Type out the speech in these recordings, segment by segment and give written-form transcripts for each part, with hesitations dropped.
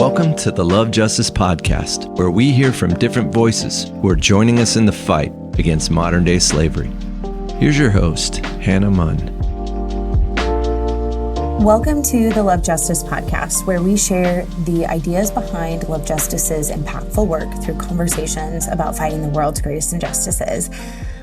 Welcome to the Love Justice Podcast, where we hear from different voices who are joining us in the fight against modern-day slavery. Here's your host, Hannah Munn. Welcome to the Love Justice Podcast, where we share the ideas behind Love Justice's impactful work through conversations about fighting the world's greatest injustices.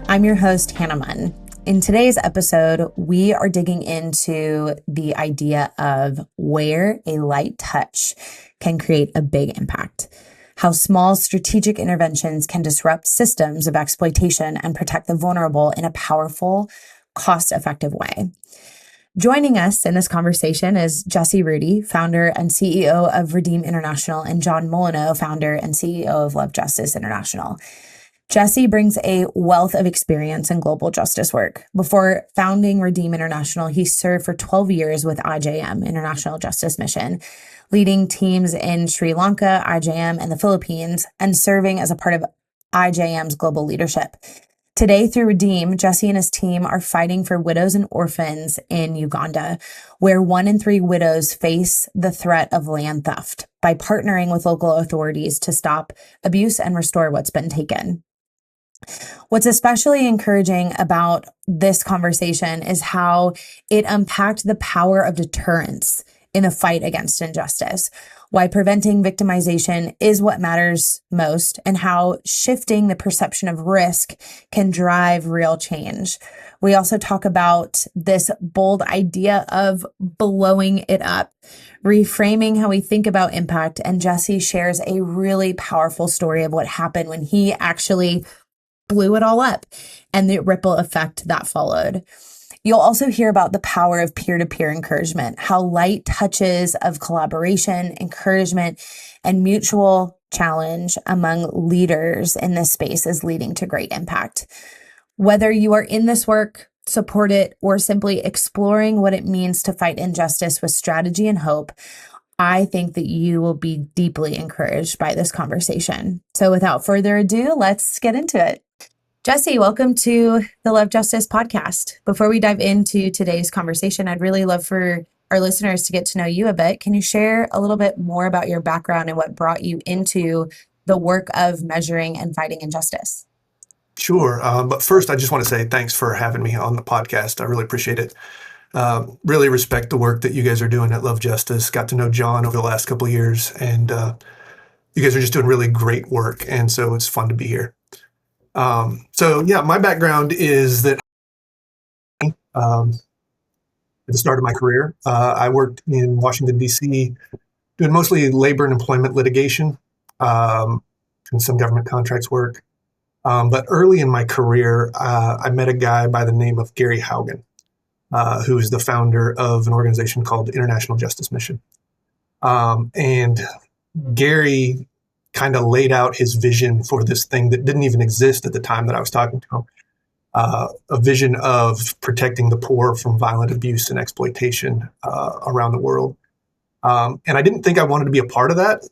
I'm your host, Hannah Munn. In today's episode, we are digging into the idea of where a light touch can create a big impact, how small strategic interventions can disrupt systems of exploitation and protect the vulnerable in a powerful, cost-effective way. Joining us in this conversation is Rudy, founder and CEO of Redeem International, and John Molineux, founder and CEO of Love Justice International. Jesse brings a wealth of experience in global justice work. Before founding Redeem International, he served for 12 years with IJM, International Justice Mission, leading teams in Sri Lanka, IJM, and the Philippines, and serving as a part of IJM's global leadership. Today, through Redeem, Jesse and his team are fighting for widows and orphans in Uganda, where 1 in 3 widows face the threat of land theft, by partnering with local authorities to stop abuse and restore what's been taken. What's especially encouraging about this conversation is how it unpacked the power of deterrence in the fight against injustice, why preventing victimization is what matters most, and how shifting the perception of risk can drive real change. We also talk about this bold idea of blowing it up, reframing how we think about impact, and Jesse shares a really powerful story of what happened when he actually blew it all up and the ripple effect that followed. You'll also hear about the power of peer-to-peer encouragement, how light touches of collaboration, encouragement, and mutual challenge among leaders in this space is leading to great impact. Whether you are in this work, support it, or simply exploring what it means to fight injustice with strategy and hope, I think that you will be deeply encouraged by this conversation. So without further ado, let's get into it. Jesse, welcome to the Love Justice Podcast. Before we dive into today's conversation, I'd really love for our listeners to get to know you a bit. Can you share a little bit more about your background and what brought you into the work of measuring and fighting injustice? Sure. But first, I just want to say thanks for having me on the podcast. I really appreciate it. Really respect the work that you guys are doing at Love Justice. Got to know John over the last couple of years, and you guys are just doing really great work. And so it's fun to be here. My background is that at the start of my career, I worked in Washington, D.C., doing mostly labor and employment litigation, and some government contracts work. But early in my career, I met a guy by the name of Gary Haugen, who is the founder of an organization called International Justice Mission. And Gary kind of laid out his vision for this thing that didn't even exist at the time that I was talking to him, a vision of protecting the poor from violent abuse and exploitation around the world. And I didn't think I wanted to be a part of that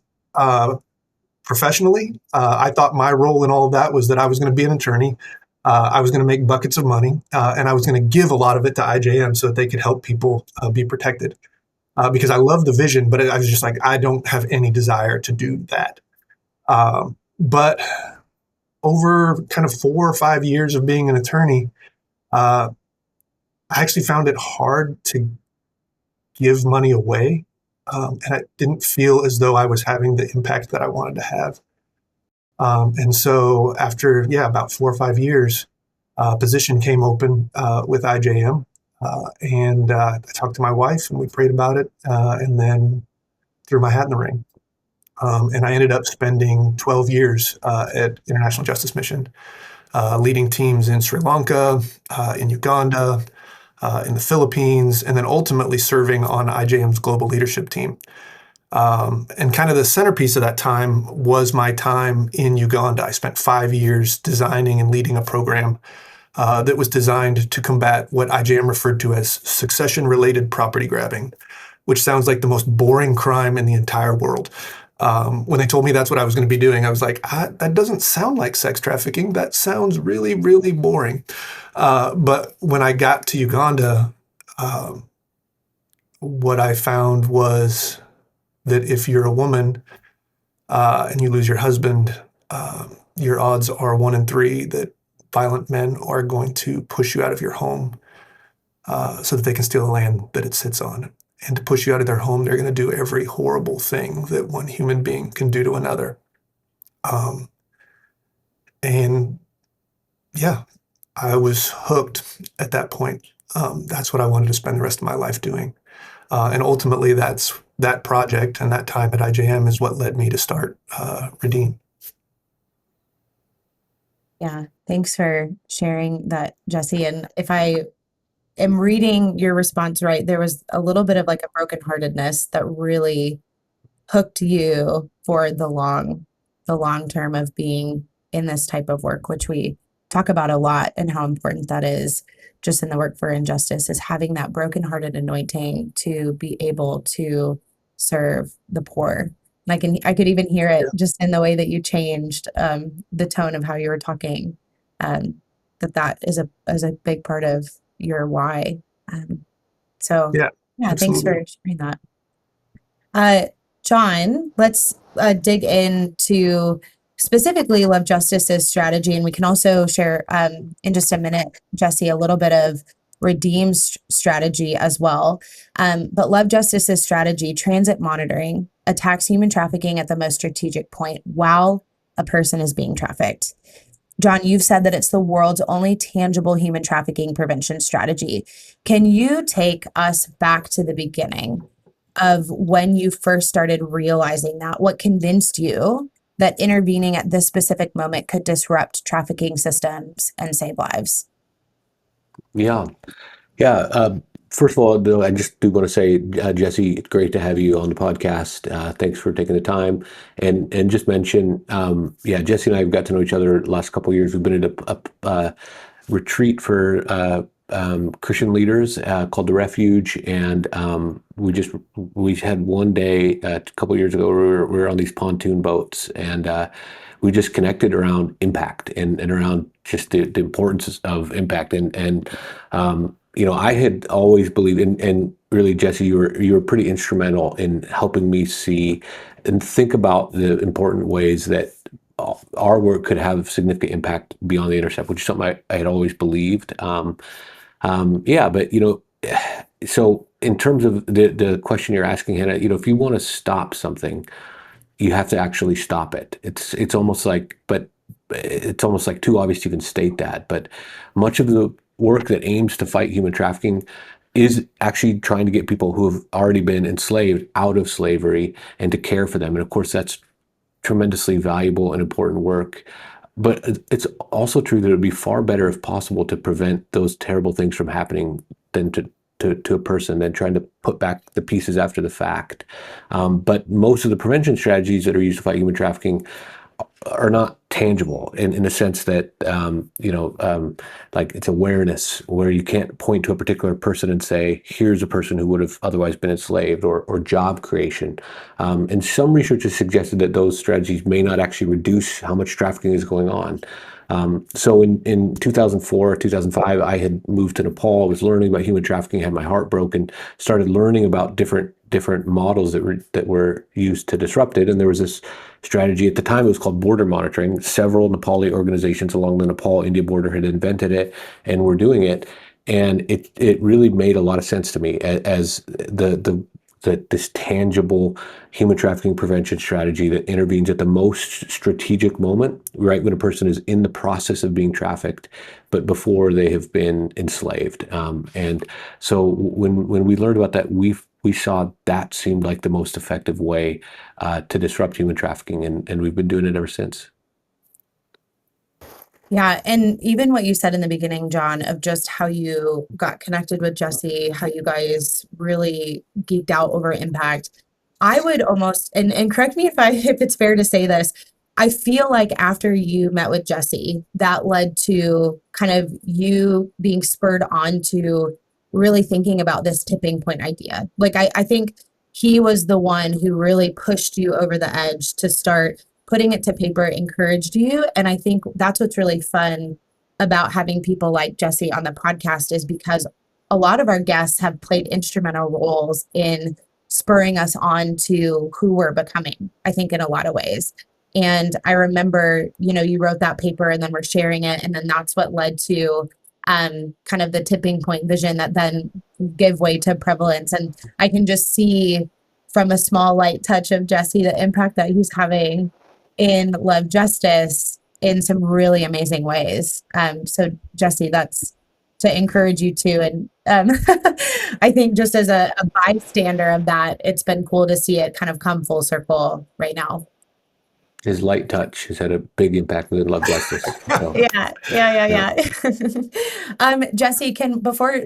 professionally. I thought my role in all of that was that I was going to be an attorney. I was going to make buckets of money, and I was going to give a lot of it to IJM so that they could help people be protected. Because I love the vision, but I was just like, I don't have any desire to do that. But over kind of 4 or 5 years of being an attorney, I actually found it hard to give money away. And I didn't feel as though I was having the impact that I wanted to have. And so after, about 4 or 5 years, a position came open with IJM. And I talked to my wife and we prayed about it and then threw my hat in the ring. And I ended up spending 12 years at International Justice Mission, leading teams in Sri Lanka, in Uganda, in the Philippines, and then ultimately serving on IJM's global leadership team. And kind of the centerpiece of that time was my time in Uganda. I spent 5 years designing and leading a program that was designed to combat what IJM referred to as succession-related property grabbing, which sounds like the most boring crime in the entire world. When they told me that's what I was going to be doing, I was like, that doesn't sound like sex trafficking. That sounds really, really boring. But when I got to Uganda, what I found was that if you're a woman and you lose your husband, your odds are 1 in 3 that violent men are going to push you out of your home so that they can steal the land that it sits on. And to push you out of their home, they're going to do every horrible thing that one human being can do to another. And yeah, I was hooked at that point. That's what I wanted to spend the rest of my life doing. And ultimately, that project and that time at IJM is what led me to start Redeem. Yeah, thanks for sharing that, Jesse. And if I am reading your response right, there was a little bit of like a brokenheartedness that really hooked you for the long term of being in this type of work, which we talk about a lot, and how important that is just in the work for injustice, is having that brokenhearted anointing to be able to serve the poor. And I could even hear it just in the way that you changed the tone of how you were talking, that is a big part of your why. So Yeah, thanks for absolutely. sharing that. John, let's dig into specifically Love Justice's strategy, and we can also share in just a minute, Jesse, a little bit of Redeem's strategy as well. But Love Justice's strategy, transit monitoring, attacks human trafficking at the most strategic point while a person is being trafficked. John, you've said that it's the world's only tangible human trafficking prevention strategy. Can you take us back to the beginning of when you first started realizing that? What convinced you that intervening at this specific moment could disrupt trafficking systems and save lives? Yeah. First of all, though, I just do want to say, Jesse, it's great to have you on the podcast. Thanks for taking the time, and just mention, Jesse and I have got to know each other the last couple of years. We've been at a retreat for Christian leaders called the Refuge, and we had one day a couple of years ago where we were on these pontoon boats, and we just connected around impact and around just the importance of impact. And I had always believed, and really, Jesse, you were pretty instrumental in helping me see and think about the important ways that our work could have significant impact beyond the Intercept, which is something I had always believed. So in terms of the question you're asking, Hannah, if you want to stop something, you have to actually stop it. It's almost like too obvious to even state that. But much of the work that aims to fight human trafficking is actually trying to get people who have already been enslaved out of slavery and to care for them. And of course, that's tremendously valuable and important work. But it's also true that it would be far better, if possible, to prevent those terrible things from happening than to a person, than trying to put back the pieces after the fact. But most of the prevention strategies that are used to fight human trafficking are not tangible in the sense that, like it's awareness, where you can't point to a particular person and say, here's a person who would have otherwise been enslaved, or job creation. And some research has suggested that those strategies may not actually reduce how much trafficking is going on. So in 2004, 2005, I had moved to Nepal. I was learning about human trafficking, had my heart broken, started learning about different models that were used to disrupt it. And there was this strategy at the time. It was called border monitoring. Several Nepali organizations along the Nepal-India border had invented it and were doing it. And it really made a lot of sense to me as this tangible human trafficking prevention strategy that intervenes at the most strategic moment, right when a person is in the process of being trafficked, but before they have been enslaved. And so when we learned about that, we saw that seemed like the most effective way to disrupt human trafficking, and we've been doing it ever since. Yeah, and even what you said in the beginning, John, of just how you got connected with Jesse, how you guys really geeked out over impact. I would almost, and correct me if it's fair to say this, I feel like after you met with Jesse, that led to kind of you being spurred on to really thinking about this tipping point idea. Like I think he was the one who really pushed you over the edge to start putting it to paper, encouraged you. And I think that's what's really fun about having people like Jesse on the podcast, is because a lot of our guests have played instrumental roles in spurring us on to who we're becoming, I think, in a lot of ways. And I remember, you wrote that paper and then we're sharing it. And then that's what led to kind of the tipping point vision that then gave way to prevalence. And I can just see from a small light touch of Jesse, the impact that he's having in Love Justice in some really amazing ways. So Jesse, that's to encourage you too. And I think just as a bystander of that, it's been cool to see it kind of come full circle right now. His light touch has had a big impact within Love Justice. So. Yeah. Jesse, before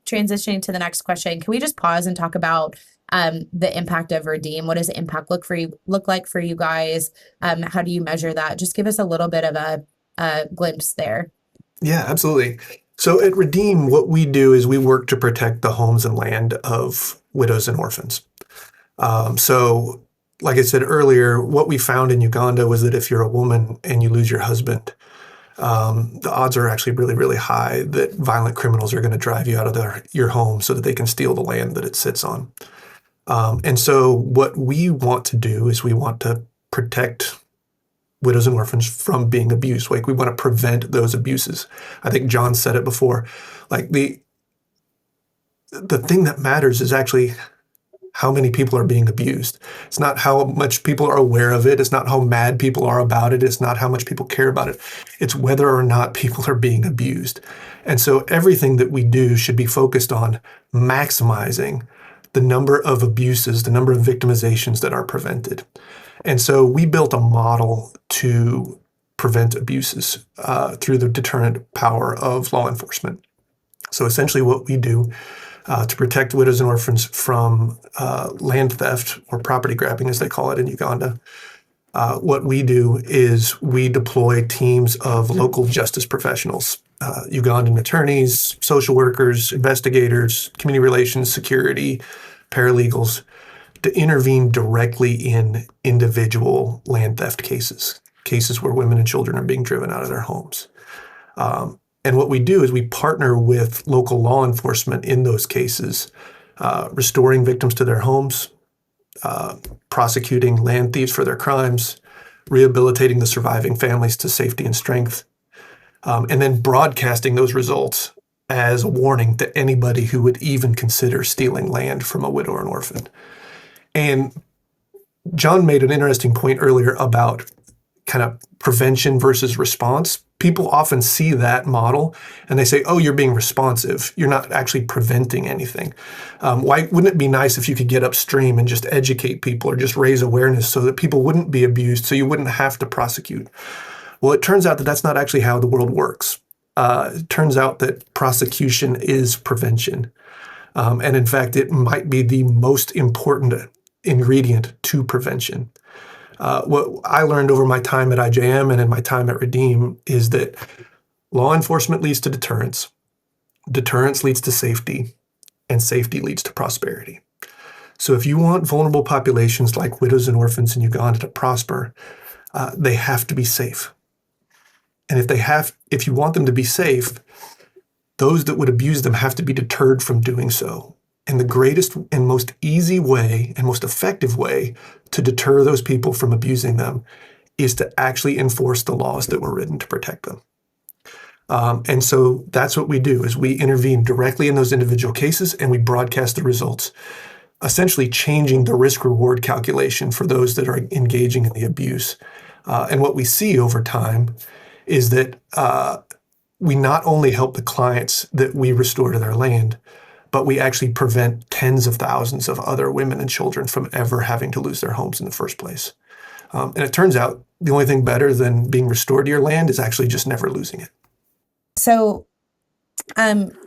transitioning to the next question, can we just pause and talk about the impact of Redeem? What does impact look like for you guys? How do you measure that? Just give us a little bit of a glimpse there. Yeah, absolutely. So at Redeem, what we do is we work to protect the homes and land of widows and orphans. So like I said earlier, what we found in Uganda was that if you're a woman and you lose your husband, the odds are actually really, really high that violent criminals are going to drive you out of your home so that they can steal the land that it sits on. And so what we want to do is we want to protect widows and orphans from being abused. Like we want to prevent those abuses. I think John said it before. Like the thing that matters is actually how many people are being abused. It's not how much people are aware of it. It's not how mad people are about it. It's not how much people care about it. It's whether or not people are being abused. And so everything that we do should be focused on maximizing the number of abuses, the number of victimizations that are prevented. And so we built a model to prevent abuses through the deterrent power of law enforcement. So essentially what we do to protect widows and orphans from land theft or property grabbing, as they call it in Uganda. What we do is we deploy teams of local justice professionals, Ugandan attorneys, social workers, investigators, community relations, security, paralegals, to intervene directly in individual land theft cases where women and children are being driven out of their homes. And what we do is we partner with local law enforcement in those cases, restoring victims to their homes, prosecuting land thieves for their crimes, rehabilitating the surviving families to safety and strength, and then broadcasting those results as a warning to anybody who would even consider stealing land from a widow or an orphan. And John made an interesting point earlier about kind of prevention versus response. People often see that model and they say, oh, you're being responsive. You're not actually preventing anything. Why wouldn't it be nice if you could get upstream and just educate people or just raise awareness so that people wouldn't be abused, so you wouldn't have to prosecute? Well, it turns out that that's not actually how the world works. It turns out that prosecution is prevention. And in fact, it might be the most important ingredient to prevention. What I learned over my time at IJM and in my time at Redeem is that law enforcement leads to deterrence, deterrence leads to safety, and safety leads to prosperity. So if you want vulnerable populations like widows and orphans in Uganda to prosper, they have to be safe. And if you want them to be safe, those that would abuse them have to be deterred from doing so. And the greatest and most easy way and most effective way to deter those people from abusing them is to actually enforce the laws that were written to protect them. And so that's what we do, is we intervene directly in those individual cases and we broadcast the results, essentially changing the risk-reward calculation for those that are engaging in the abuse. And what we see over time is that we not only help the clients that we restore to their land, but we actually prevent tens of thousands of other women and children from ever having to lose their homes in the first place. And it turns out the only thing better than being restored to your land is actually just never losing it. So,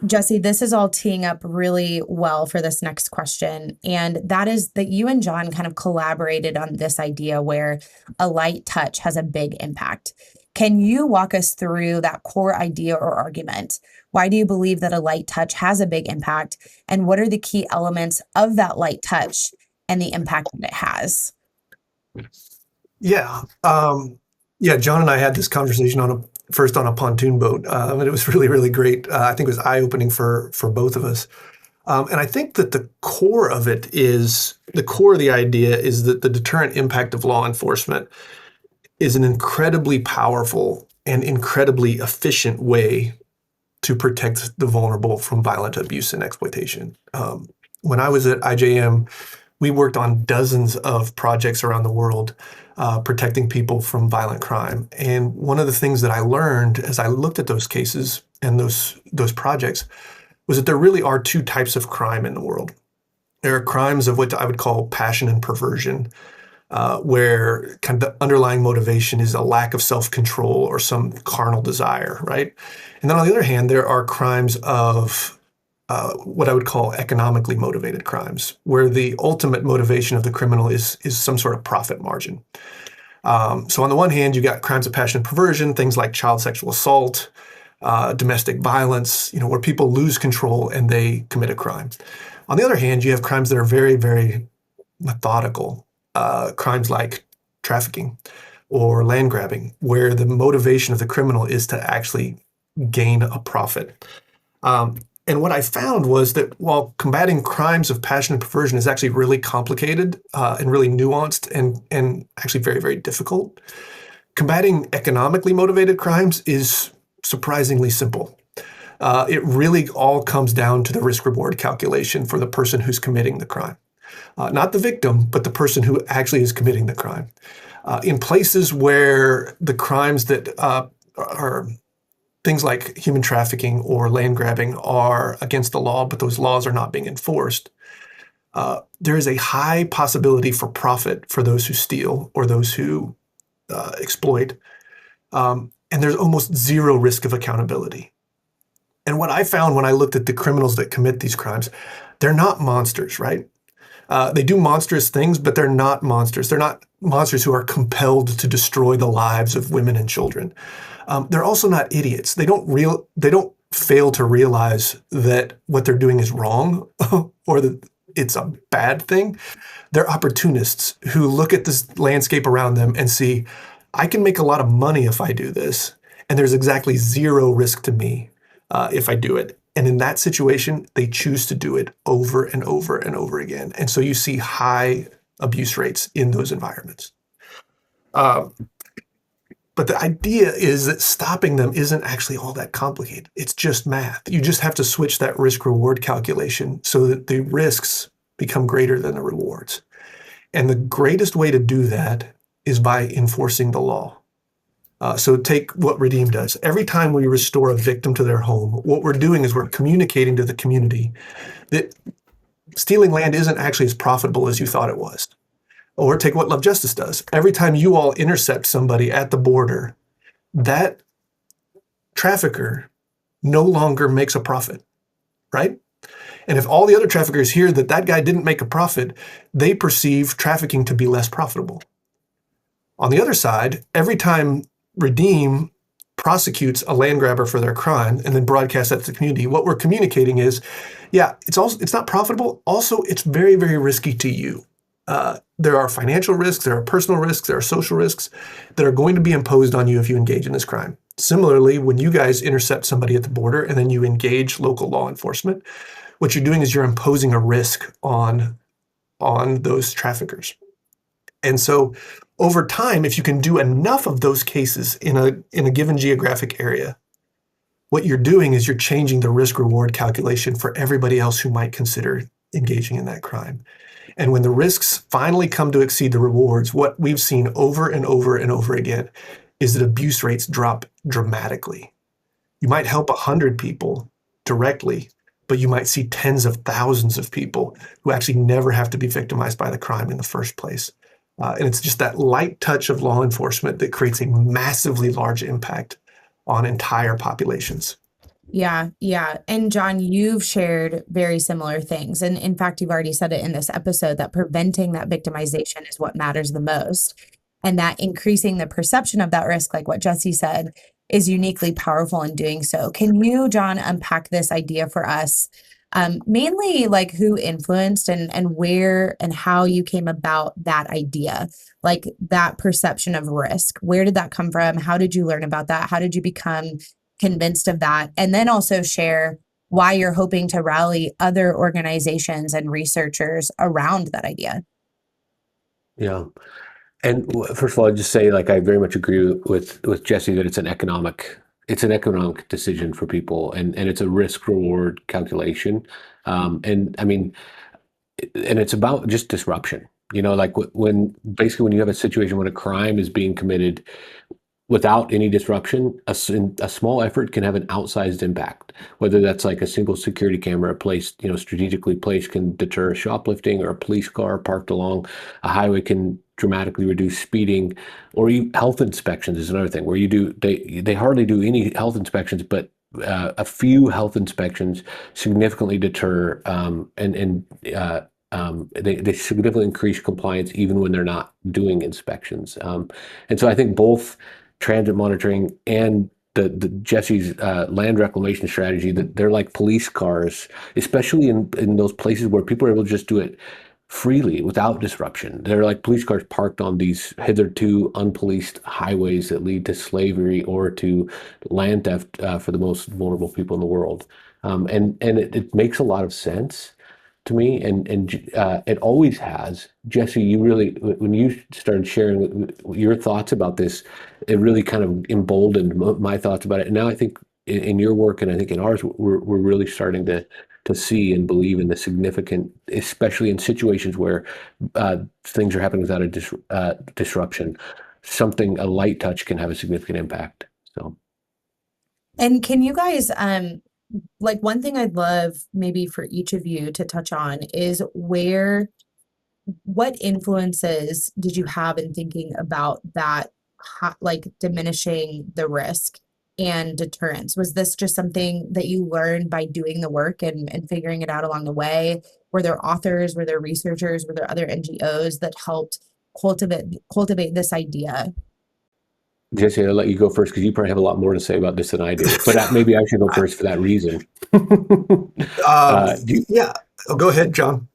Jesse, this is all teeing up really well for this next question. And that is that you and John kind of collaborated on this idea where a light touch has a big impact. Can you walk us through that core idea or argument? Why do you believe that a light touch has a big impact? And what are the key elements of that light touch and the impact that it has? Yeah. John and I had this conversation first on a pontoon boat. And it was really, really great. I think it was eye-opening for both of us. And I think that the core of the idea is that the deterrent impact of law enforcement is an incredibly powerful and incredibly efficient way to protect the vulnerable from violent abuse and exploitation. When I was at IJM, we worked on dozens of projects around the world protecting people from violent crime. And one of the things that I learned as I looked at those cases and those projects was that there really are two types of crime in the world. There are crimes of what I would call passion and perversion, where kind of the underlying motivation is a lack of self-control or some carnal desire, right? And then on the other hand, there are crimes of what I would call economically motivated crimes, where the ultimate motivation of the criminal is some sort of profit margin. So on the one hand, you got crimes of passion and perversion, things like child sexual assault, domestic violence, where people lose control and they commit a crime. On the other hand, you have crimes that are very, very methodical, crimes like trafficking or land grabbing, where the motivation of the criminal is to actually gain a profit. And what I found was that while combating crimes of passion and perversion is actually really complicated and really nuanced and actually very, very difficult, combating economically motivated crimes is surprisingly simple. It really all comes down to the risk-reward calculation for the person who's committing the crime. Not the victim, but the person who actually is committing the crime. In places where the crimes that are things like human trafficking or land grabbing are against the law, but those laws are not being enforced, there is a high possibility for profit for those who steal or those who exploit. And there's almost zero risk of accountability. And what I found when I looked at the criminals that commit these crimes, they're not monsters, right? They do monstrous things, but they're not monsters. They're not monsters who are compelled to destroy the lives of women and children. They're also not idiots. They don't fail to realize that what they're doing is wrong or that it's a bad thing. They're opportunists who look at this landscape around them and see, I can make a lot of money if I do this, and there's exactly zero risk to me if I do it. And in that situation, they choose to do it over and over and over again. And so you see high abuse rates in those environments. But the idea is that stopping them isn't actually all that complicated. It's just math. You just have to switch that risk-reward calculation so that the risks become greater than the rewards. And the greatest way to do that is by enforcing the law. So take what Redeem does. Every time we restore a victim to their home, what we're doing is we're communicating to the community that stealing land isn't actually as profitable as you thought it was. Or take what Love Justice does. Every time you all intercept somebody at the border, that trafficker no longer makes a profit, right? And if all the other traffickers hear that that guy didn't make a profit, they perceive trafficking to be less profitable. On the other side, every time Redeem prosecutes a land grabber for their crime and then broadcasts that to the community, what we're communicating is, yeah, it's not profitable. Also, it's very, very risky to you. There are financial risks, there are personal risks, there are social risks that are going to be imposed on you if you engage in this crime. Similarly, when you guys intercept somebody at the border and then you engage local law enforcement, what you're doing is you're imposing a risk on those traffickers. And so over time, if you can do enough of those cases in a given geographic area, what you're doing is you're changing the risk-reward calculation for everybody else who might consider engaging in that crime. And when the risks finally come to exceed the rewards, what we've seen over and over and over again is that abuse rates drop dramatically. You might help 100 people directly, but you might see tens of thousands of people who actually never have to be victimized by the crime in the first place. And it's just that light touch of law enforcement that creates a massively large impact on entire populations. Yeah. And John, you've shared very similar things. And in fact, you've already said it in this episode that preventing that victimization is what matters the most. And that increasing the perception of that risk, like what Jesse said, is uniquely powerful in doing so. Can you, John, unpack this idea for us? Mainly like who influenced and where and how you came about that idea, like that perception of risk. Where did that come from? How did you learn about that? How did you become convinced of that? And then also share why you're hoping to rally other organizations and researchers around that idea. Yeah. And first of all, I'd just say, like, I very much agree with Jesse that it's an economic decision for people, and it's a risk reward calculation. And I mean, and it's about just disruption. Like when you have a situation when a crime is being committed without any disruption, a small effort can have an outsized impact. Whether that's like a single security camera placed, strategically placed, can deter shoplifting, or a police car parked along a highway can dramatically reduce speeding, or health inspections is another thing where they hardly do any health inspections, but a few health inspections significantly deter they significantly increase compliance even when they're not doing inspections. And so I think both transit monitoring and the Jesse's land reclamation strategy, that they're like police cars, especially in those places where people are able to just do it freely without disruption. They're like police cars parked on these hitherto unpoliced highways that lead to slavery or to land theft for the most vulnerable people in the world. And it makes a lot of sense to me, and it always has. Jesse, you really, when you started sharing your thoughts about this, it really kind of emboldened my thoughts about it. And now I think in your work, and I think in ours, we're really starting to see and believe in the significant, especially in situations where things are happening without a disruption. A light touch can have a significant impact. So, and can you guys, like, one thing I'd love maybe for each of you to touch on is what influences did you have in thinking about that, like diminishing the risk and deterrence? Was this just something that you learned by doing the work and figuring it out along the way? Were there authors, were there researchers, were there other NGOs that helped cultivate this idea? Jesse, I'll let you go first because you probably have a lot more to say about this than I do. But maybe I should go first for that reason. Yeah, go ahead, John.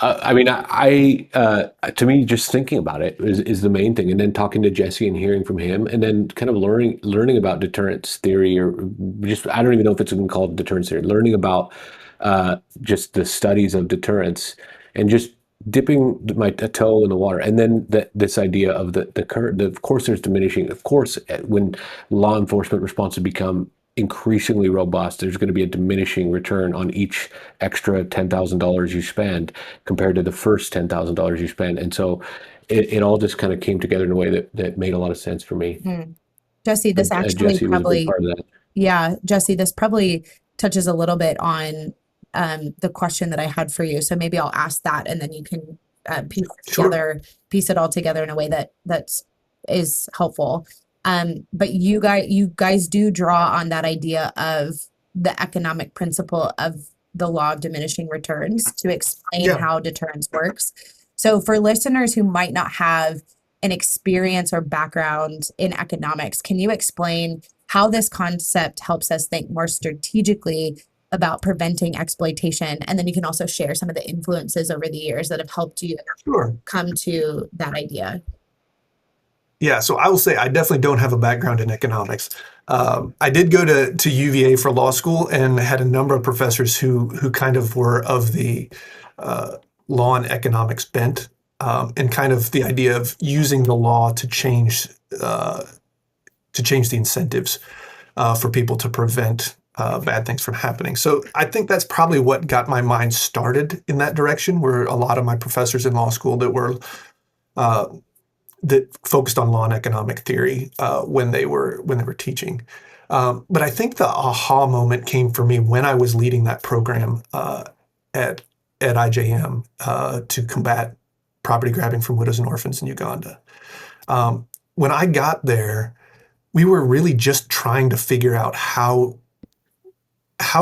I mean, to me, just thinking about it is the main thing, and then talking to Jesse and hearing from him, and then kind of learning about deterrence theory, or just, I don't even know if it's even called deterrence theory. Learning about just the studies of deterrence, and just dipping my toe in the water, and then this idea of the current. Of course, there's diminishing. Of course, when law enforcement responses become increasingly robust, there's going to be a diminishing return on each extra $10,000 you spend compared to the first $10,000 you spend. And so it all just kind of came together in a way that made a lot of sense for me. Jesse, this actually Jesse probably, was a big part of that. Yeah, Jesse, this probably touches a little bit on the question that I had for you. So maybe I'll ask that, and then you can piece it all together in a way that is helpful. But you guys do draw on that idea of the economic principle of the law of diminishing returns to explain how deterrence works. So for listeners who might not have an experience or background in economics, can you explain how this concept helps us think more strategically about preventing exploitation? And then you can also share some of the influences over the years that have helped you come to that idea. Yeah, so I will say I definitely don't have a background in economics. I did go to UVA for law school and had a number of professors who kind of were of the law and economics bent, and kind of the idea of using the law to change the incentives for people to prevent bad things from happening. So I think that's probably what got my mind started in that direction, were a lot of my professors in law school that focused on law and economic theory when they were teaching. But I think the aha moment came for me when I was leading that program at IJM to combat property grabbing from widows and orphans in Uganda. When I got there, we were really just trying to figure out how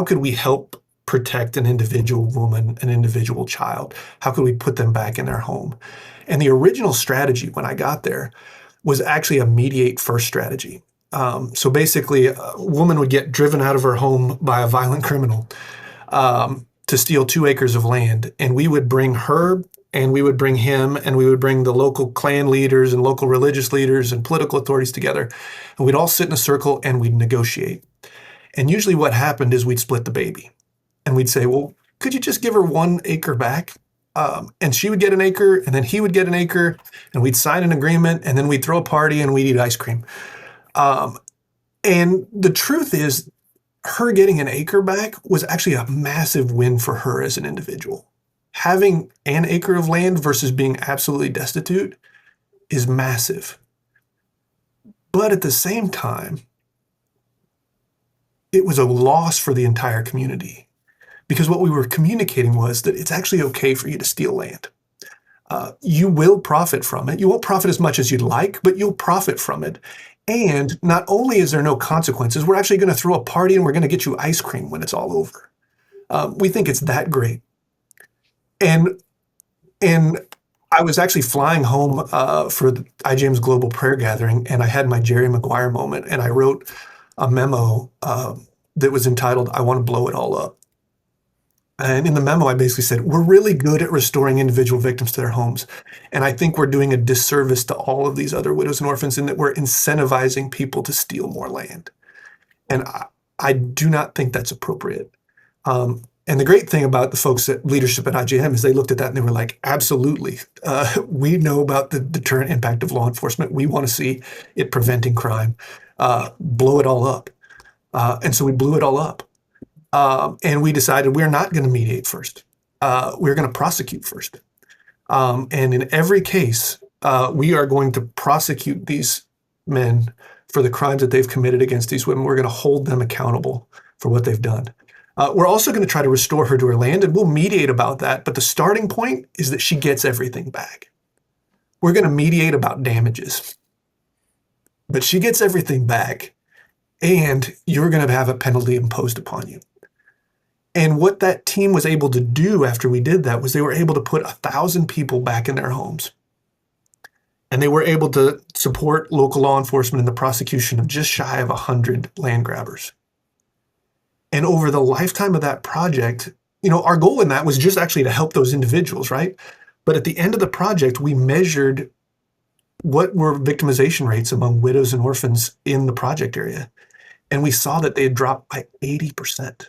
could we help protect an individual woman, an individual child? How could we put them back in their home? And the original strategy when I got there was actually a mediate first strategy. So basically, a woman would get driven out of her home by a violent criminal to steal 2 acres of land. And we would bring her, and we would bring him, and we would bring the local clan leaders and local religious leaders and political authorities together. And we'd all sit in a circle and we'd negotiate. And usually what happened is we'd split the baby. And we'd say, well, could you just give her 1 acre back? And she would get an acre, and then he would get an acre, and we'd sign an agreement, and then we'd throw a party and we'd eat ice cream. And the truth is, her getting an acre back was actually a massive win for her as an individual. Having an acre of land versus being absolutely destitute is massive. But at the same time, it was a loss for the entire community, because what we were communicating was that it's actually okay for you to steal land. You will profit from it. You won't profit as much as you'd like, but you'll profit from it. And not only is there no consequences, we're actually going to throw a party and we're going to get you ice cream when it's all over. We think it's that great. And I was actually flying home for the IJM's Global Prayer Gathering, and I had my Jerry Maguire moment, and I wrote a memo that was entitled, "I Want to Blow It All Up." And in the memo, I basically said, we're really good at restoring individual victims to their homes. And I think we're doing a disservice to all of these other widows and orphans in that we're incentivizing people to steal more land. And I do not think that's appropriate. And the great thing about the folks at leadership at IJM is they looked at that and they were like, absolutely. We know about the deterrent impact of law enforcement. We want to see it preventing crime. Blow it all up. And so we blew it all up. And we decided we're not going to mediate first. We're going to prosecute first. And in every case, we are going to prosecute these men for the crimes that they've committed against these women. We're going to hold them accountable for what they've done. We're also going to try to restore her to her land, and we'll mediate about that. But the starting point is that she gets everything back. We're going to mediate about damages. But she gets everything back, and you're going to have a penalty imposed upon you. And what that team was able to do after we did that was they were able to put 1,000 people back in their homes. And they were able to support local law enforcement in the prosecution of just shy of 100 land grabbers. And over the lifetime of that project, our goal in that was just actually to help those individuals, right? But at the end of the project, we measured what were victimization rates among widows and orphans in the project area. And we saw that they had dropped by 80%.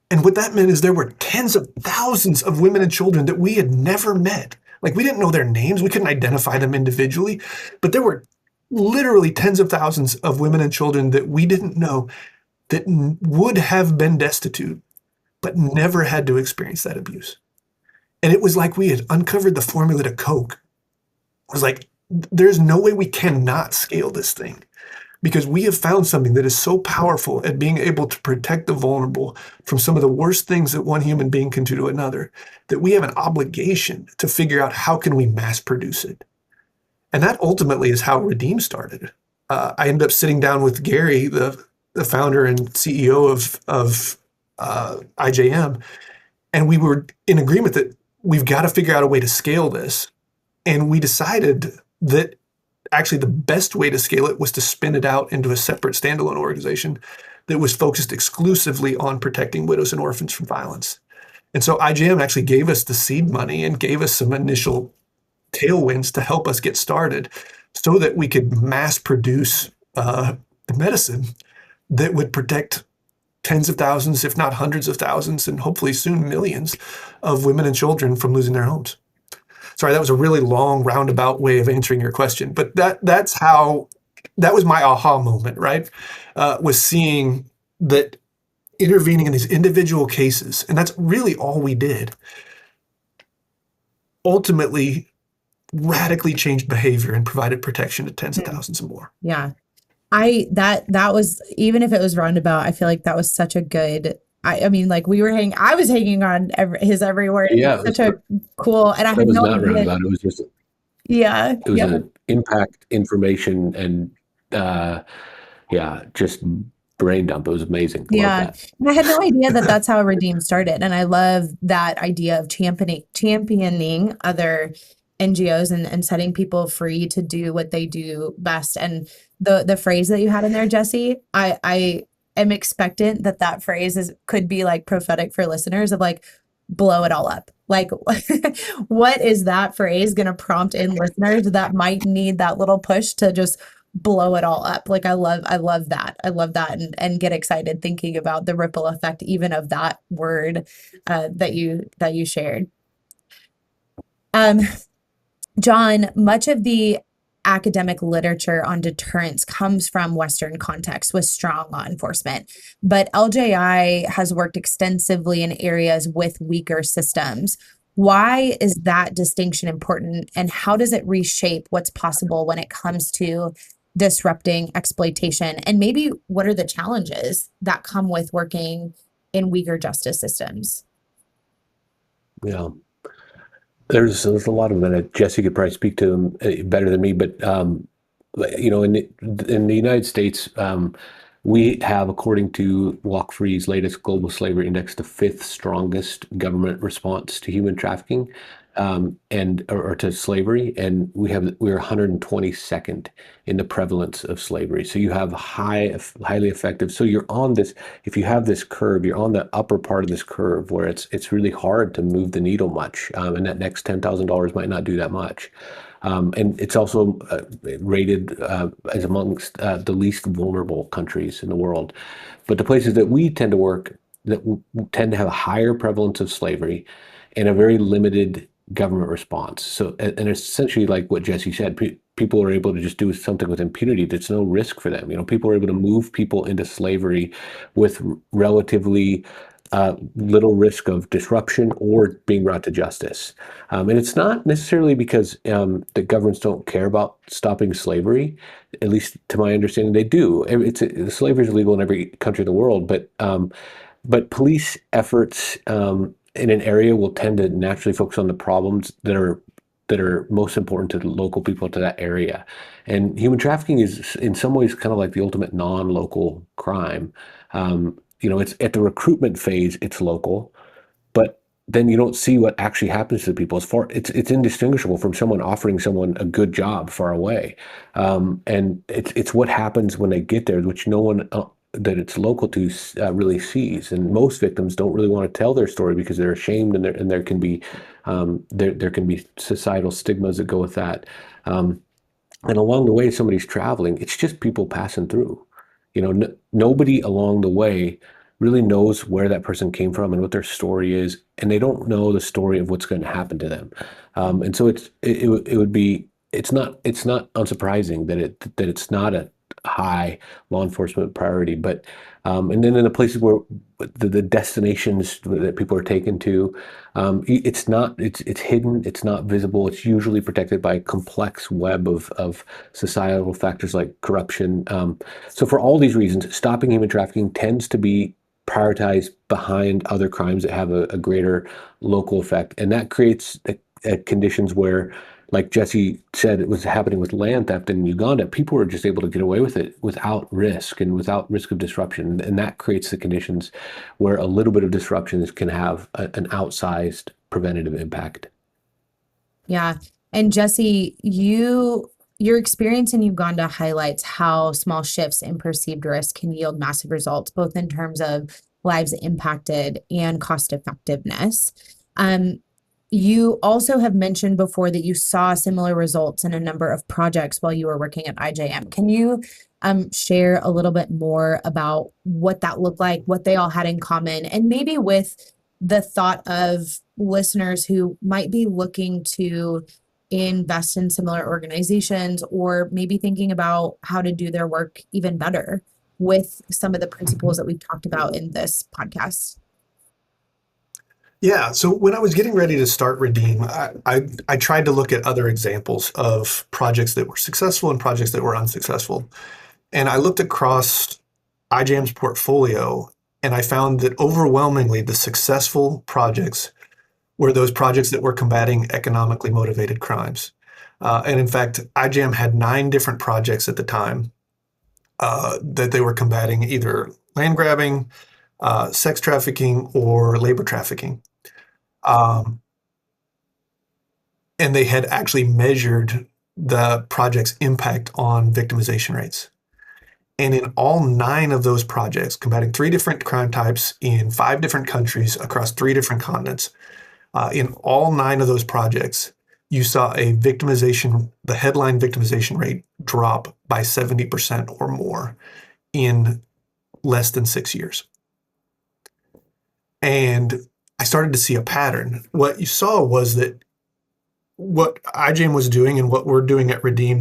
And what that meant is there were tens of thousands of women and children that we had never met. Like, we didn't know their names. We couldn't identify them individually. But there were literally tens of thousands of women and children that we didn't know that would have been destitute, but never had to experience that abuse. And it was like we had uncovered the formula to Coke. It was like, there's no way we cannot scale this thing, because we have found something that is so powerful at being able to protect the vulnerable from some of the worst things that one human being can do to another, that we have an obligation to figure out how can we mass produce it. And that ultimately is how Redeem started. I ended up sitting down with Gary, the founder and CEO of IJM, and we were in agreement that we've got to figure out a way to scale this. And we decided that actually the best way to scale it was to spin it out into a separate standalone organization that was focused exclusively on protecting widows and orphans from violence. And so IJM actually gave us the seed money and gave us some initial tailwinds to help us get started so that we could mass produce the medicine that would protect tens of thousands, if not hundreds of thousands, and hopefully soon millions of women and children from losing their homes. Sorry, that was a really long roundabout way of answering your question, but that was my aha moment, right? Was seeing that intervening in these individual cases, and that's really all we did, ultimately radically changed behavior and provided protection to tens of thousands and more. Yeah. That was, even if it was roundabout, I feel like that was such a good, I mean, like I was hanging on his every word. Yeah. Such a cool, and I had no idea. Roundabout. It was just, yeah. It was an impact, information, and just brain dump. It was amazing. Yeah. And I had no idea that that's how Redeem started. And I love that idea of championing other NGOs and setting people free to do what they do best. And the phrase that you had in there, Jesse, I am expectant that phrase could be like prophetic for listeners of like, blow it all up. Like, what is that phrase going to prompt in listeners that might need that little push to just blow it all up. Like I love that. I love that and get excited thinking about the ripple effect even of that word that you shared. John, much of the academic literature on deterrence comes from Western contexts with strong law enforcement, but LJI has worked extensively in areas with weaker systems. Why is that distinction important, and how does it reshape what's possible when it comes to disrupting exploitation? And maybe what are the challenges that come with working in weaker justice systems? Yeah. There's a lot of them, and Jesse could probably speak to them better than me. But in the United States, we have, according to Walk Free's latest Global Slavery Index, the 5th strongest government response to human trafficking or to slavery, and we're 122nd in the prevalence of slavery. So you have highly effective. So you're on this. If you have this curve, you're on the upper part of this curve where it's really hard to move the needle much, and that next $10,000 might not do that much. And it's also rated as amongst the least vulnerable countries in the world. But the places that we tend to work that tend to have a higher prevalence of slavery and a very limited government response. So, and it's essentially like what Jesse said, people are able to just do something with impunity. There's no risk for them. People are able to move people into slavery with relatively little risk of disruption or being brought to justice. And it's not necessarily because the governments don't care about stopping slavery. At least to my understanding, they do. Slavery is illegal in every country in the world, but police efforts in an area will tend to naturally focus on the problems that are most important to the local people to that area. And human trafficking is in some ways kind of like the ultimate non-local crime. It's at the recruitment phase, it's local, but then you don't see what actually happens to people. It's indistinguishable from someone offering someone a good job far away. And it's what happens when they get there, which no one that it's local to really sees. And most victims don't really want to tell their story because they're ashamed, and there can be societal stigmas that go with that. And along the way, somebody's traveling, it's just people passing through. Nobody along the way really knows where that person came from and what their story is, and they don't know the story of what's going to happen to them. And so it's not unsurprising that it's not a high law enforcement priority, but and then in the places where the destinations that people are taken to, it's hidden, it's not visible, it's usually protected by a complex web of societal factors like corruption. So for all these reasons, stopping human trafficking tends to be prioritized behind other crimes that have a greater local effect, and that creates conditions where, like Jesse said, it was happening with land theft in Uganda. People were just able to get away with it without risk and without risk of disruption. And that creates the conditions where a little bit of disruption can have an outsized preventative impact. Yeah. And Jesse, your experience in Uganda highlights how small shifts in perceived risk can yield massive results, both in terms of lives impacted and cost effectiveness. You also have mentioned before that you saw similar results in a number of projects while you were working at IJM. Can you share a little bit more about what that looked like, what they all had in common, and maybe with the thought of listeners who might be looking to invest in similar organizations, or maybe thinking about how to do their work even better with some of the principles that we've talked about in this podcast? Yeah. So when I was getting ready to start Redeem, I tried to look at other examples of projects that were successful and projects that were unsuccessful. And I looked across IJM's portfolio, and I found that overwhelmingly the successful projects were those projects that were combating economically motivated crimes. And in fact, IJM had 9 different projects at the time that they were combating either land grabbing, sex trafficking, or labor trafficking. And they had actually measured the project's impact on victimization rates. And in all 9 of those projects, combating 3 different crime types in 5 different countries across 3 different continents, in all 9 of those projects, you saw the headline victimization rate drop by 70% or more in less than 6 years. And I started to see a pattern. What you saw was that what iJam was doing and what we're doing at Redeem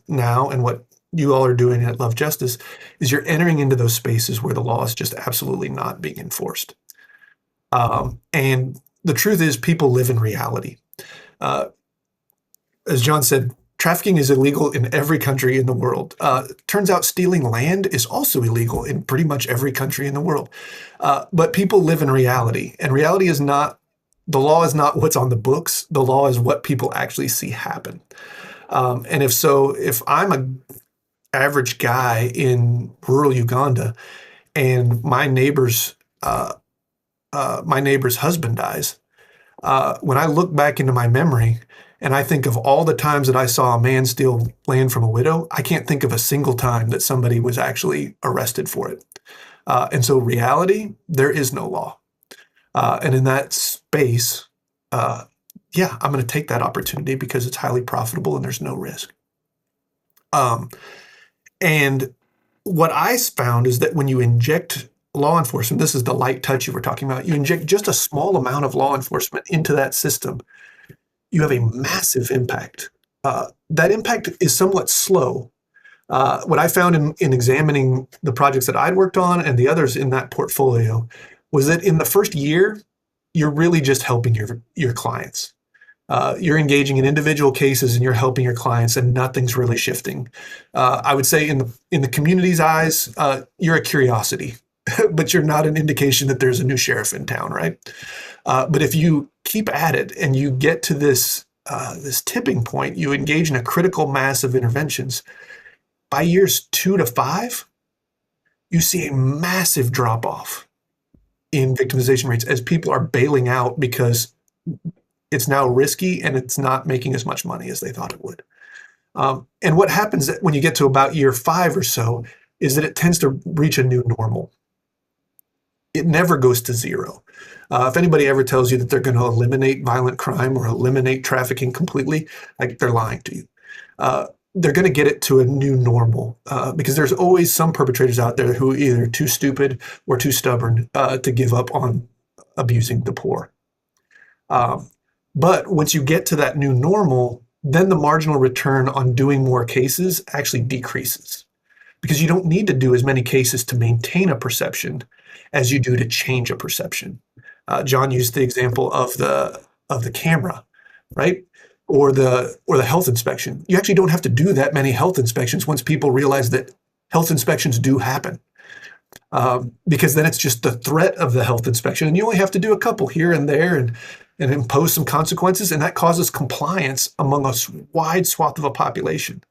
now and what you all are doing at Love Justice is you're entering into those spaces where the law is just absolutely not being enforced. And the truth is, people live in reality. As John said, trafficking is illegal in every country in the world. Turns out stealing land is also illegal in pretty much every country in the world. But people live in reality, and reality is not, the law is not what's on the books. The law is what people actually see happen. And if I'm an average guy in rural Uganda and my neighbor's husband dies, when I look back into my memory and I think of all the times that I saw a man steal land from a widow, I can't think of a single time that somebody was actually arrested for it. And so reality, there is no law. And in that space, I'm going to take that opportunity because it's highly profitable and there's no risk. And what I found is that when you inject law enforcement, this is the light touch you were talking about, you inject just a small amount of law enforcement into that system, you have a massive impact. That impact is somewhat slow. What I found in examining the projects that I'd worked on and the others in that portfolio was that in the first year, you're really just helping your clients. You're engaging in individual cases and you're helping your clients, and nothing's really shifting. I would say in the community's eyes, you're a curiosity, but you're not an indication that there's a new sheriff in town, right? But if you keep at it and you get to this tipping point, you engage in a critical mass of interventions. By years 2 to 5, you see a massive drop off in victimization rates as people are bailing out because it's now risky and it's not making as much money as they thought it would. And what happens when you get to about year 5 or so is that it tends to reach a new normal. It never goes to zero. If anybody ever tells you that they're going to eliminate violent crime or eliminate trafficking completely, they're lying to you. They're going to get it to a new normal because there's always some perpetrators out there who are either too stupid or too stubborn to give up on abusing the poor. But once you get to that new normal, then the marginal return on doing more cases actually decreases because you don't need to do as many cases to maintain a perception as you do to change a perception. John used the example of the camera, right? Or the health inspection. You actually don't have to do that many health inspections once people realize that health inspections do happen. Because then it's just the threat of the health inspection, and you only have to do a couple here and there and impose some consequences, and that causes compliance among a wide swath of a population.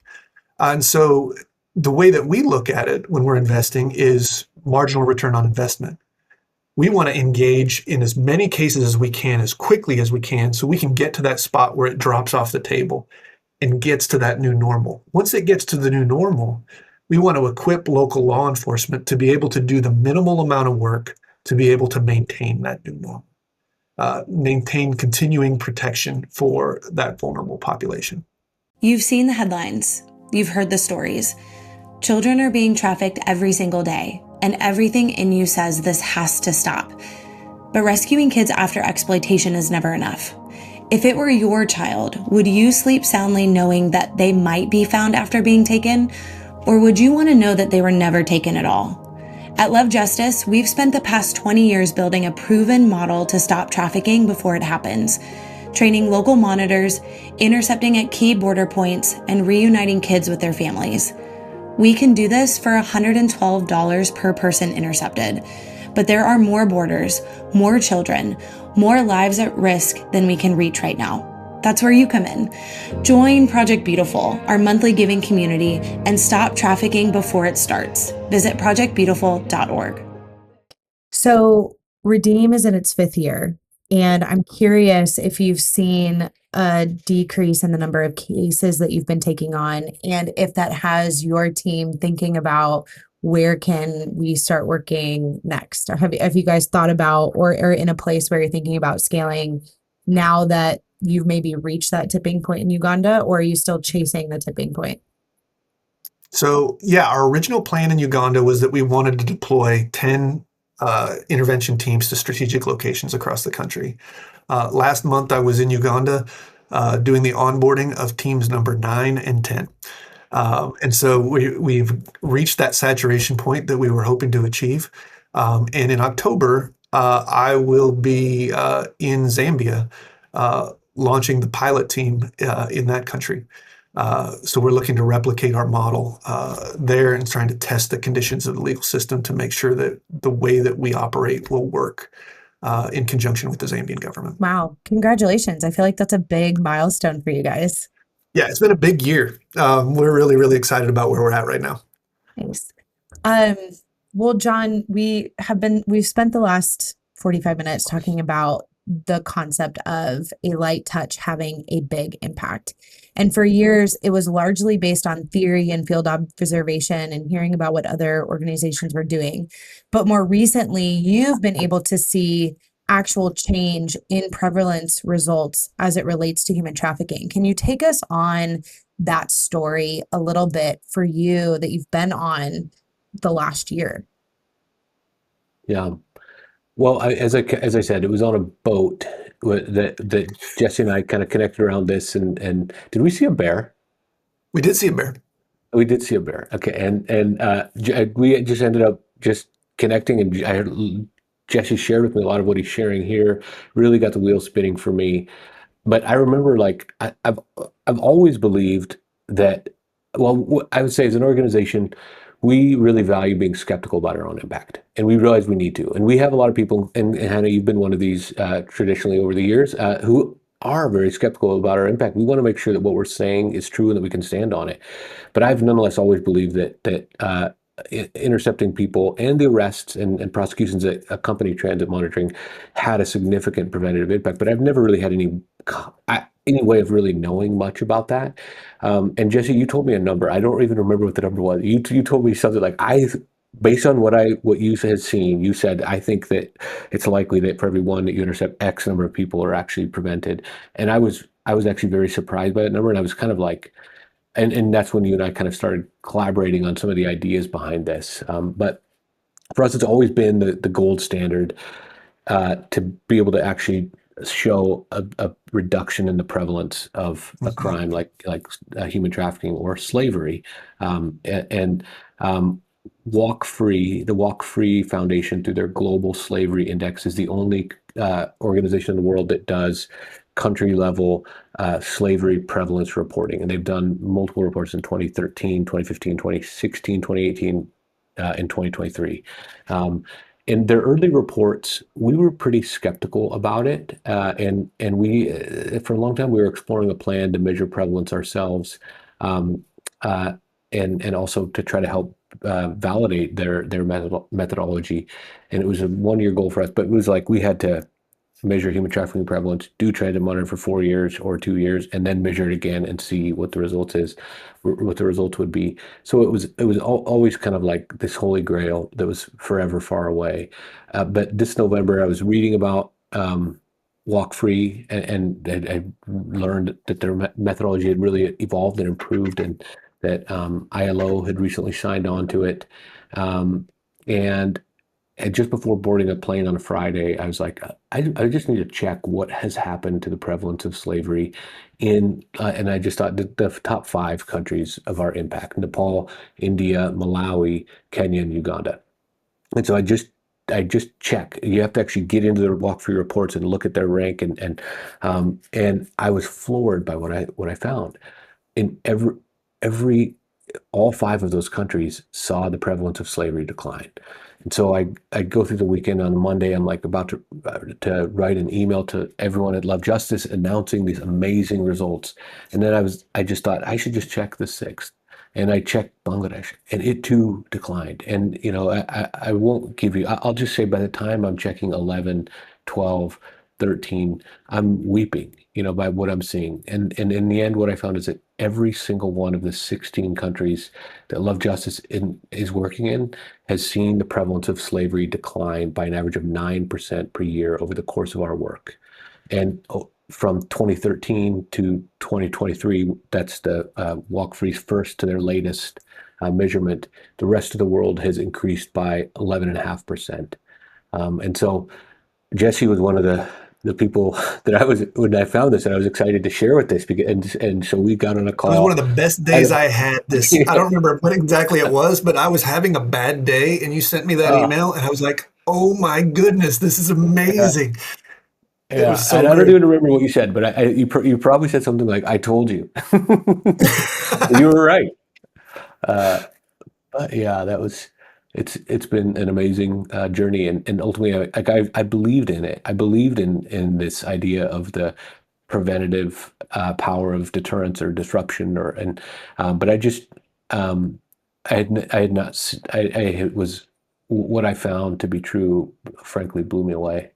And so the way that we look at it when we're investing is marginal return on investment. We want to engage in as many cases as we can, as quickly as we can, so we can get to that spot where it drops off the table and gets to that new normal. Once it gets to the new normal, we want to equip local law enforcement to be able to do the minimal amount of work to be able to maintain that new normal, maintain continuing protection for that vulnerable population. You've seen the headlines. You've heard the stories. Children are being trafficked every single day, and everything in you says this has to stop. But rescuing kids after exploitation is never enough. If it were your child, would you sleep soundly knowing that they might be found after being taken? Or would you want to know that they were never taken at all? At Love Justice, we've spent the past 20 years building a proven model to stop trafficking before it happens, training local monitors, intercepting at key border points, and reuniting kids with their families. We can do this for $112 per person intercepted. But there are more borders, more children, more lives at risk than we can reach right now. That's where you come in. Join Project Beautiful, our monthly giving community, and stop trafficking before it starts. Visit projectbeautiful.org. So Redeem is in its 5th year, and I'm curious if you've seen a decrease in the number of cases that you've been taking on, and if that has your team thinking about where can we start working next? Or have you guys thought about or in a place where you're thinking about scaling now that you've maybe reached that tipping point in Uganda, or are you still chasing the tipping point? So, yeah, our original plan in Uganda was that we wanted to deploy 10 intervention teams to strategic locations across the country. Last month, I was in Uganda doing the onboarding of teams number 9 and 10. And so we've reached that saturation point that we were hoping to achieve. And in October, I will be in Zambia launching the pilot team in that country. So we're looking to replicate our model there and trying to test the conditions of the legal system to make sure that the way that we operate will work in conjunction with the Zambian government. Wow. Congratulations. I feel like that's a big milestone for you guys. Yeah, it's been a big year. We're really, really excited about where we're at right now. Nice. Well, John, we've spent the last 45 minutes talking about the concept of a light touch having a big impact. And for years, it was largely based on theory and field observation and hearing about what other organizations were doing. But more recently, you've been able to see actual change in prevalence results as it relates to human trafficking. Can you take us on that story a little bit for you that you've been on the last year? Yeah. Well, as I said, it was on a boat that Jesse and I kind of connected around this. And did we see a bear? We did see a bear. We did see a bear. Okay. And we just ended up just connecting, and I heard Jesse shared with me a lot of what he's sharing here. Really got the wheels spinning for me. But I remember, like, I've always believed that, well, I would say as an organization, we really value being skeptical about our own impact, and we realize we need to. And we have a lot of people, and Hannah, you've been one of these traditionally over the years, who are very skeptical about our impact. We want to make sure that what we're saying is true and that we can stand on it. But I've nonetheless always believed that intercepting people and the arrests and prosecutions that accompany transit monitoring had a significant preventative impact. But I've never really had any way of really knowing much about that. And Jesse, you told me a number. I don't even remember what the number was. You told me something like, based on what you had seen, you said, I think that it's likely that for every one that you intercept, X number of people are actually prevented. And I was actually very surprised by that number. And I was kind of like, and that's when you and I kind of started collaborating on some of the ideas behind this. But for us, it's always been the gold standard to be able to actually show a reduction in the prevalence of a crime like human trafficking or slavery. The Walk Free Foundation, through their Global Slavery Index, is the only organization in the world that does country level slavery prevalence reporting. And they've done multiple reports in 2013, 2015, 2016, 2018, and 2023. In their early reports, we were pretty skeptical about it. And we, for a long time, we were exploring a plan to measure prevalence ourselves, and also to try to help validate their methodology. And it was a 1-year goal for us, but it was like we had to measure human trafficking prevalence, do transit monitor for 4 years or 2 years, and then measure it again and see what the results would be. So it was always kind of like this holy grail that was forever far away. But this November, I was reading about Walk Free, and I learned that their methodology had really evolved and improved, and that ILO had recently signed on to it. And just before boarding a plane on a Friday, I was like, I just need to check what has happened to the prevalence of slavery and I just thought the top 5 countries of our impact: Nepal, India, Malawi, Kenya, and Uganda. And so I just check. You have to actually get into the Walk Free reports and look at their rank, and I was floored by what I found. In all 5 of those countries saw the prevalence of slavery decline. And so I go through the weekend. On Monday, I'm like about to write an email to everyone at Love Justice announcing these amazing results. And then I just thought I should just check the 6th. And I checked Bangladesh, and it too declined. And, you know, I won't give you, I'll just say by the time I'm checking 11, 12, 13, I'm weeping, you know, by what I'm seeing. And in the end, what I found is that every single one of the 16 countries that Love Justice is working in has seen the prevalence of slavery decline by an average of 9% per year over the course of our work. And from 2013 to 2023, that's the Walk Free's first to their latest measurement, the rest of the world has increased by 11.5%. And so Jesse was one of the people that I was, when I found this, and I was excited to share with this, because, and so we got on a It was one call. of the best days I had this. I don't remember what exactly it was, but I was having a bad day and you sent me that Oh, email and I was like, oh my goodness, this is yeah, amazing. It was yeah. so And I don't great. even remember what you said, but you probably said something like, "I told you." You were right. Uh, but yeah, it's been an amazing journey, and ultimately, I believed in it. I believed in this idea of the preventative power of deterrence or disruption, but I just I had not it was what I found to be true, frankly, blew me away.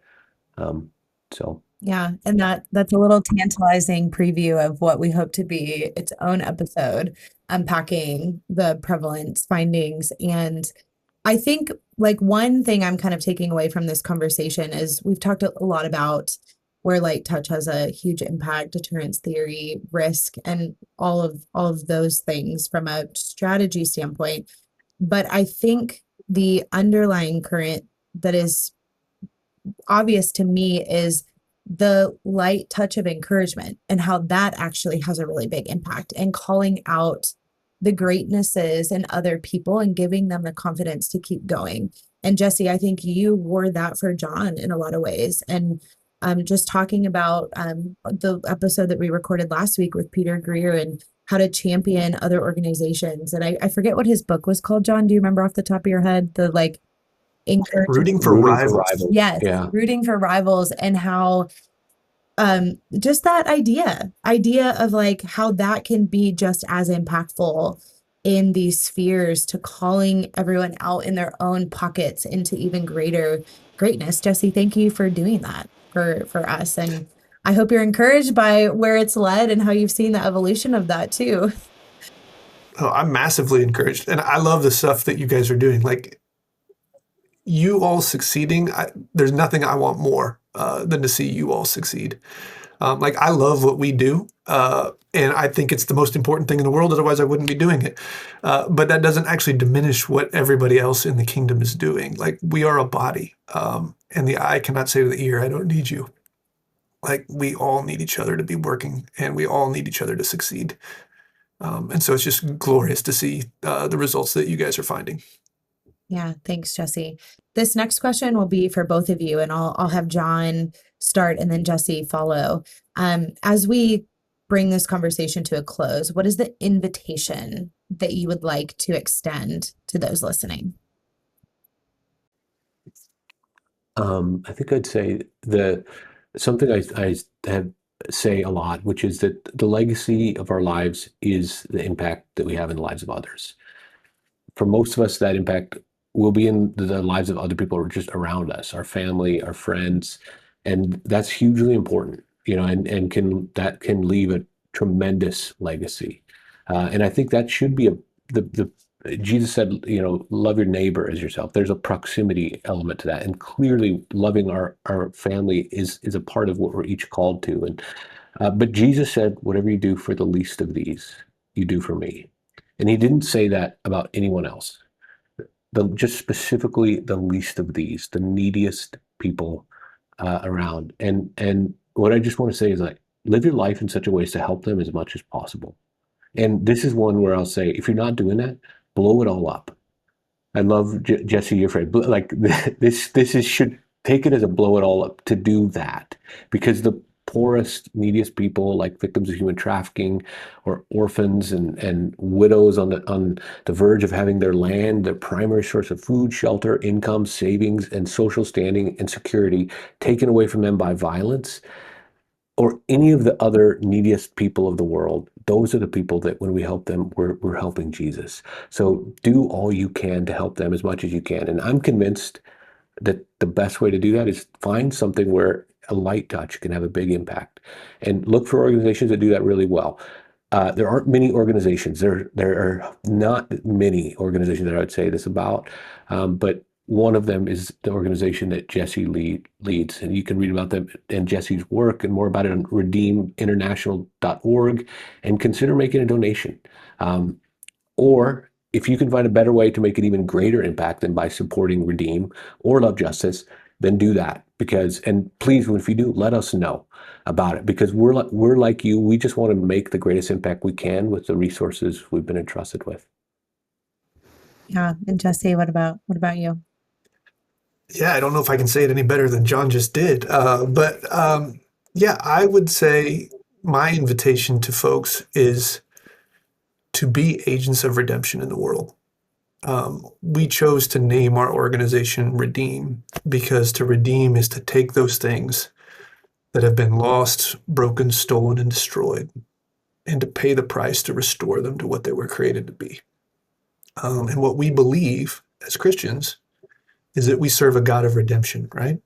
Um, so Yeah, and that's a little tantalizing preview of what we hope to be its own episode, unpacking the prevalence findings. And I think like one thing I'm kind of taking away from this conversation is we've talked a lot about where light touch has a huge impact, deterrence theory, risk, and all of those things from a strategy standpoint. But I think the underlying current that is obvious to me is the light touch of encouragement and how that actually has a really big impact, and calling out the greatnesses in other people and giving them the confidence to keep going. And Jesse, I think you were that for John in a lot of ways. And just talking about the episode that we recorded last week with Peter Greer and how to champion other organizations. And I forget what his book was called, John. Do you remember off the top of your head? The like encouraging. Rooting for rooting for rivals. rivals, Yes, yeah. rooting for rivals, and how just that idea of like how that can be just as impactful in these spheres to calling everyone out in their own pockets into even greater greatness. Jesse, thank you for doing that for us, and I hope you're encouraged by where it's led and how you've seen the evolution of that too. Oh, I'm massively encouraged. And I love the stuff that you guys are doing. Like you all succeeding, there's nothing I want more than to see you all succeed. Like I love what we do, and I think it's the most important thing in the world. Otherwise, I wouldn't be doing it. But that doesn't actually diminish what everybody else in the kingdom is doing. Like we are a body, and the eye cannot say to the ear, "I don't need you." Like we all need each other to be working, and we all need each other to succeed. And so it's just glorious to see the results that you guys are finding. Yeah, thanks, Jesse. This next question will be for both of you, and I'll have John start and then Jesse follow. As we bring this conversation to a close, what is the invitation that you would like to extend to those listening? I think I'd say something I have say a lot, which is that the legacy of our lives is the impact that we have in the lives of others. For most of us, that impact will be in the lives of other people who are just around us, our family, our friends, and that's hugely important, and can leave a tremendous legacy. And I think that should be the Jesus said, love your neighbor as yourself. There's a proximity element to that, and clearly loving our family is a part of what we're each called to. And but Jesus said, whatever you do for the least of these, you do for me. And he didn't say that about anyone else. Just specifically the least of these, the neediest people around. And what I just want to say is like, live your life in such a way as to help them as much as possible. And this is one where I'll say, if you're not doing that, blow it all up. I love Jesse, your friend. Like this should take it as a blow it all up to do that, because the poorest, neediest people, like victims of human trafficking or orphans and widows on the verge of having their land, their primary source of food, shelter, income, savings, and social standing and security taken away from them by violence, or any of the other neediest people of the world, those are the people that when we help them, we're helping Jesus. So do all you can to help them as much as you can. And I'm convinced that the best way to do that is find something where a light touch can have a big impact, and look for organizations that do that really well. There aren't many organizations. There are not many organizations that I would say this about, but One of them is the organization that Jesse leads, and you can read about them and Jesse's work and more about it on redeeminternational.org, and consider making a donation. Or if you can find a better way to make an even greater impact than by supporting Redeem or Love Justice, then do that. And please, if you do, let us know about it, because we're like you. We just want to make the greatest impact we can with the resources we've been entrusted with. Yeah. And Jesse, what about you? Yeah, I don't know if I can say it any better than John just did. Yeah, I would say my invitation to folks is to be agents of redemption in the world. We chose to name our organization Redeem because to redeem is to take those things that have been lost, broken, stolen, and destroyed, and to pay the price to restore them to what they were created to be. And what we believe as Christians is that we serve a God of redemption, right?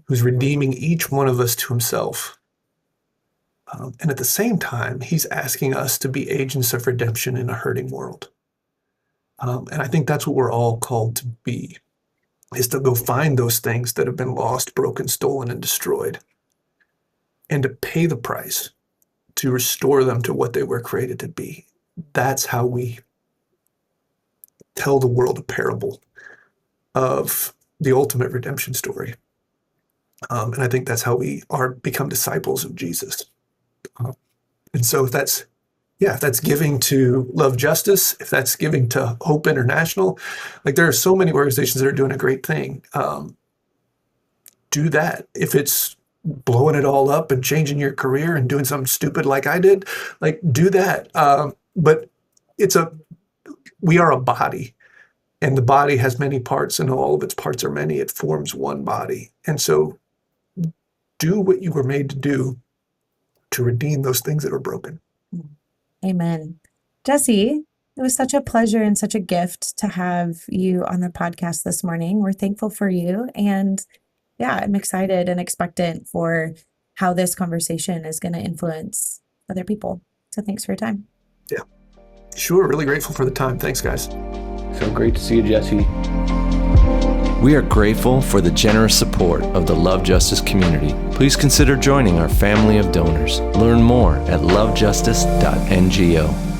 Who's redeeming each one of us to himself. And at the same time, he's asking us to be agents of redemption in a hurting world. And I think that's what we're all called to be, is to go find those things that have been lost, broken, stolen, and destroyed, and to pay the price to restore them to what they were created to be. That's how we tell the world a parable of the ultimate redemption story. And I think that's how we become disciples of Jesus. And so if that's giving to Love Justice, if that's giving to Hope International, like there are so many organizations that are doing a great thing. Do that. If it's blowing it all up and changing your career and doing something stupid like I did, like do that. But we are a body. And the body has many parts, and all of its parts are many. It forms one body. And so do what you were made to do to redeem those things that are broken. Amen. Jesse, it was such a pleasure and such a gift to have you on the podcast this morning. We're thankful for you. And yeah, I'm excited and expectant for how this conversation is going to influence other people. So thanks for your time. Yeah, sure. Really grateful for the time. Thanks, guys. So great to see you, Jesse. We are grateful for the generous support of the Love Justice community. Please consider joining our family of donors. Learn more at lovejustice.ngo.